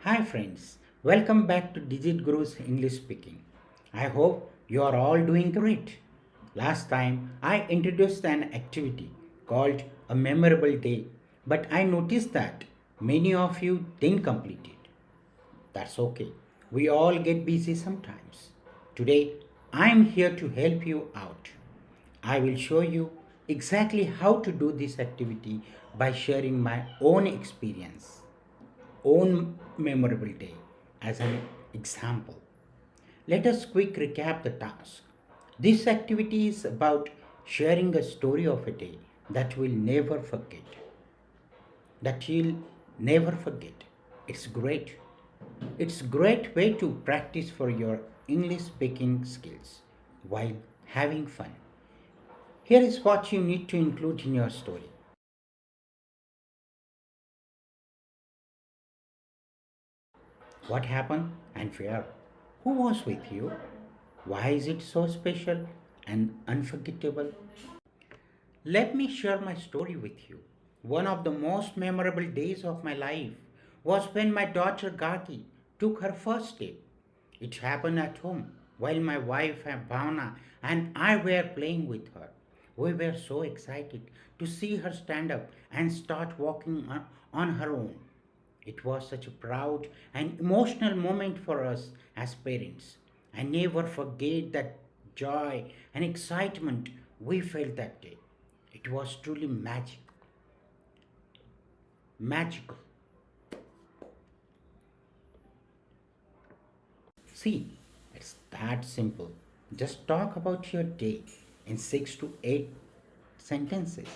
Hi friends, welcome back to Gurus English Speaking. I hope you are all doing great. Last time I introduced an activity called a memorable day, but I noticed that many of you didn't complete it. That's okay. We all get busy sometimes. Today I am here to help you out. I will show you exactly how to do this activity by sharing my own experience own memorable day as an example. Let us quick recap the task. This activity is about sharing a story of a day that we'll never forget. That you'll never forget. It's great. It's a great way to practice for your English speaking skills while having fun. Here is what you need to include in your story. What happened and where? Who was with you? Why is it so special and unforgettable? Let me share my story with you. One of the most memorable days of my life was when my daughter Gati took her first step. It happened at home while my wife Bhavna and I were playing with her. We were so excited to see her stand up and start walking on her own. It was such a proud and emotional moment for us as parents. I never forget that joy and excitement we felt that day. It was truly magical. See, it's that simple. Just talk about your day in 6 to 8 sentences.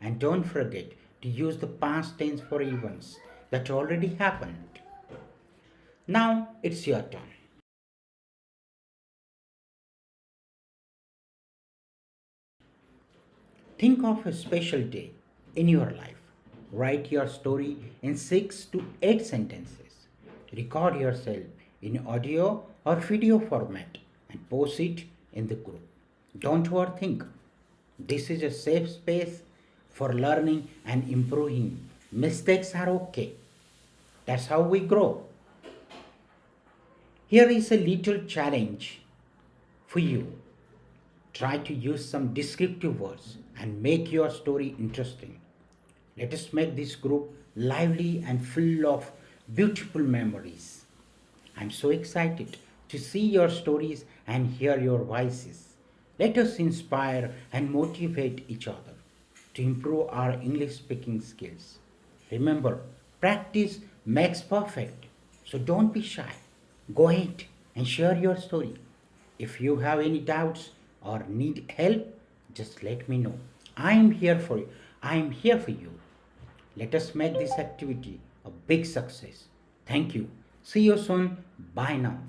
And don't forget to use the past tense for events that already happened. Now it's your turn. Think of a special day in your life. Write your story in 6 to 8 sentences. Record yourself in audio or video format and post it in the group. Don't overthink. This is a safe space for learning and improving. Mistakes are okay. That's how we grow. Here is a little challenge for you. Try to use some descriptive words and make your story interesting. Let us make this group lively and full of beautiful memories. I'm so excited to see your stories and hear your voices. Let us inspire and motivate each other to improve our English speaking skills. Remember, practice makes perfect. So don't be shy. Go ahead and share your story. If you have any doubts or need help, just let me know. I am here for you. I am here for you. Let us make this activity a big success. Thank you. See you soon. Bye now.